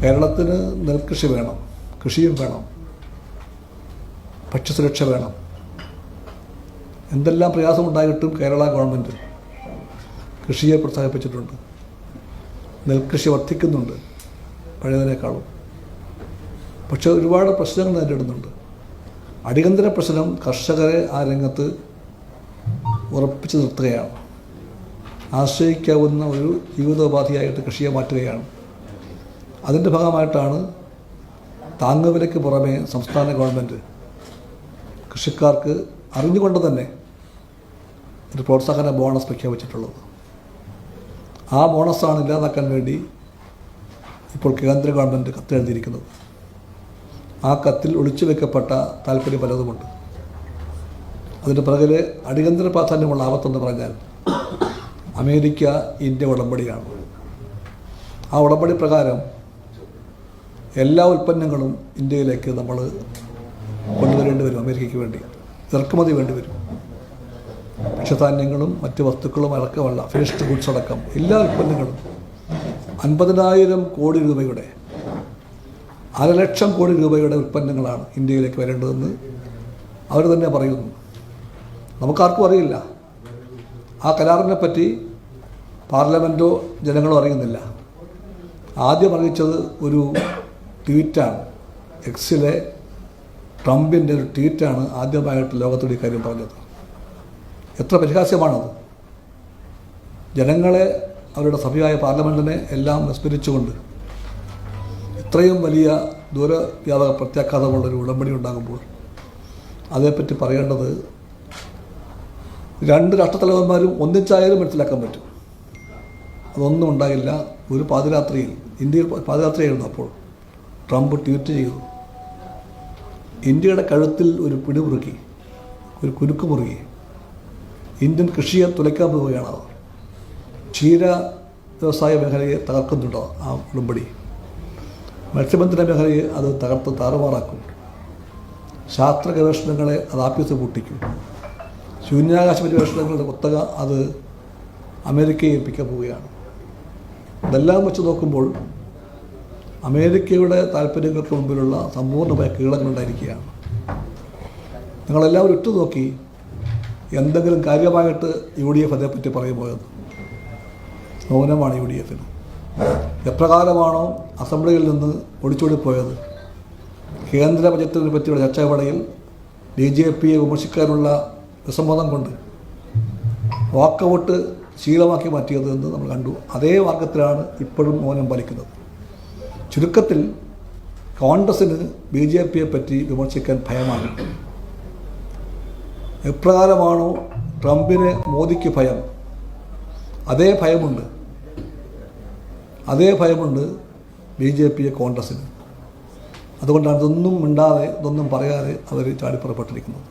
കേരളത്തിന് നെൽകൃഷി വേണം, കൃഷിയും വേണം, ഭക്ഷ്യസുരക്ഷ വേണം. എന്തെല്ലാം പ്രയാസമുണ്ടായിട്ടും കേരള ഗവൺമെൻറ് കൃഷിയെ പ്രോത്സാഹിപ്പിച്ചിട്ടുണ്ട്. നെൽകൃഷി വർദ്ധിക്കുന്നുണ്ട് പഴയതിനേക്കാളും. പക്ഷേ ഒരുപാട് പ്രശ്നങ്ങൾ നേരിടുന്നുണ്ട്. അടിയന്തര പ്രശ്നം കർഷകരെ ആ രംഗത്ത് ഉറപ്പിച്ചു നിർത്തുകയാണ്. ആശ്രയിക്കാവുന്ന ഒരു ജീവിതോപാധിയായിട്ട് കൃഷിയെ മാറ്റുകയാണ്. അതിൻ്റെ ഭാഗമായിട്ടാണ് താങ്ങുവിലയ്ക്ക് പുറമെ സംസ്ഥാന ഗവൺമെൻറ് കൃഷിക്കാർക്ക് അറിഞ്ഞുകൊണ്ട് തന്നെ ഒരു പ്രോത്സാഹന ബോണസ് പ്രഖ്യാപിച്ചിട്ടുള്ളത്. ആ ബോണസാണ് ഇല്ലാതാക്കാൻ വേണ്ടി ഇപ്പോൾ കേന്ദ്ര ഗവൺമെൻറ് കത്തെഴുതിയിരിക്കുന്നത്. ആ കത്തിൽ ഒളിച്ചു വെക്കപ്പെട്ട താല്പര്യം പലതുമുണ്ട്. അതിൻ്റെ പിറകിൽ അടിയന്തര പ്രാധാന്യമുള്ള ആപത്തെന്ന് പറഞ്ഞാൽ അമേരിക്ക ഇന്ത്യ ഉടമ്പടിയാണ്. ആ ഉടമ്പടി പ്രകാരം എല്ലാ ഉൽപ്പന്നങ്ങളും ഇന്ത്യയിലേക്ക് നമ്മൾ കൊണ്ടുവരേണ്ടി വരും. അമേരിക്കയ്ക്ക് വേണ്ടി ഇറക്കുമതി വേണ്ടി വരും. ഭക്ഷ്യധാന്യങ്ങളും മറ്റ് വസ്തുക്കളും അടക്കമല്ല, ഫിനിഷ്ഡ് ഗുഡ്സ് അടക്കം എല്ലാ ഉൽപ്പന്നങ്ങളും 50,000 കോടി രൂപയുടെ 1,00,000 കോടി രൂപയുടെ ഉൽപ്പന്നങ്ങളാണ് ഇന്ത്യയിലേക്ക് വരേണ്ടതെന്ന് അവർ തന്നെ പറയുന്നു. നമുക്കാർക്കും അറിയില്ല. ആ കരാറിനെ പറ്റി പാർലമെൻറ്റോ ജനങ്ങളോ അറിയുന്നില്ല. ആദ്യം അറിയിച്ചത് ഒരു ട്വീറ്റാണ്. എക്സിലെ ട്രംപിൻ്റെ ഒരു ട്വീറ്റാണ് ആദ്യമായിട്ട് ലോകത്തോട് ഈ കാര്യം പറഞ്ഞത്. എത്ര പരിഹാസ്യമാണത്! ജനങ്ങളെ, അവരുടെ സഭയായ പാർലമെൻറ്റിനെ എല്ലാം വിസ്മരിച്ചുകൊണ്ട് ഇത്രയും വലിയ ദൂരവ്യാപക പ്രത്യാഘാതമുള്ളൊരു ഉടമ്പടി ഉണ്ടാകുമ്പോൾ അതേപ്പറ്റി പറയേണ്ടത് രണ്ട് രാഷ്ട്രത്തലവന്മാരും ഒന്നിച്ചായാലും മനസ്സിലാക്കാൻ പറ്റും. അതൊന്നും ഉണ്ടാകില്ല. ഒരു പാതിരാത്രിയിൽ, ഇന്ത്യയിൽ പാതിരാത്രിയായിരുന്നു അപ്പോൾ, ട്രംപ് ട്വീറ്റ് ചെയ്തു, ഇന്ത്യയുടെ കഴുത്തിൽ ഒരു പിടിമുറുക്കി, ഒരു കുരുക്ക് മുറുകി, ഇന്ത്യൻ കൃഷിയെ തുലയ്ക്കാൻ പോവുകയാണ് അവർ. ക്ഷീര വ്യവസായ മേഖലയെ തകർക്കുന്നുണ്ടോ ആ ഉടമ്പടി? മത്സ്യബന്ധന മേഖലയെ അത് തകർത്ത് താറുമാറാക്കും. ശാസ്ത്ര ഗവേഷണങ്ങളെ അത് ആപ്പീസ് പൂട്ടിക്കും. ശൂന്യാകാശ പര്യവേഷണങ്ങളുടെ കുത്തക അത് അമേരിക്കയെ ഏൽപ്പിക്കാൻ പോവുകയാണ്. ഇതെല്ലാം വെച്ച് നോക്കുമ്പോൾ അമേരിക്കയുടെ താല്പര്യങ്ങൾക്ക് മുമ്പിലുള്ള സമ്പൂർണ്ണമായ കീഴടങ്ങളുണ്ടായിരിക്കുകയാണ്. നിങ്ങളെല്ലാവരും ഉറ്റുനോക്കി എന്തെങ്കിലും കാര്യമായിട്ട് UDF അതേപ്പറ്റി പറയുമ്പോൾ മൗനമാണ് UDFന്. എപ്രകാരമാണോ അസംബ്ലിയിൽ നിന്ന് ഒളിച്ചോടിപ്പോയത്, കേന്ദ്ര ബജറ്റിനെ പറ്റിയുള്ള ചർച്ചവേളയിൽ BJPയെ വിമർശിക്കാനുള്ള വിസമ്മതം കൊണ്ട് വാക്കൗട്ട് ശീലമാക്കി മാറ്റിയത് എന്ന് നമ്മൾ കണ്ടു. അതേ മാർഗത്തിലാണ് ഇപ്പോഴും മൗനം പാലിക്കുന്നത്. ചുരുക്കത്തിൽ കോൺഗ്രസ്സിന് BJPയെ പറ്റി വിമർശിക്കാൻ ഭയമാണ്. എപ്രകാരമാണോ ട്രംപിന് മോദിക്ക് ഭയം, അതേ ഭയമുണ്ട് BJPയെ കോൺഗ്രസ്സിന്. അതുകൊണ്ടാണ് ഇതൊന്നും മിണ്ടാതെ, ഇതൊന്നും പറയാതെ അവർ ചാടിപ്പുറപ്പെട്ടിരിക്കുന്നത്.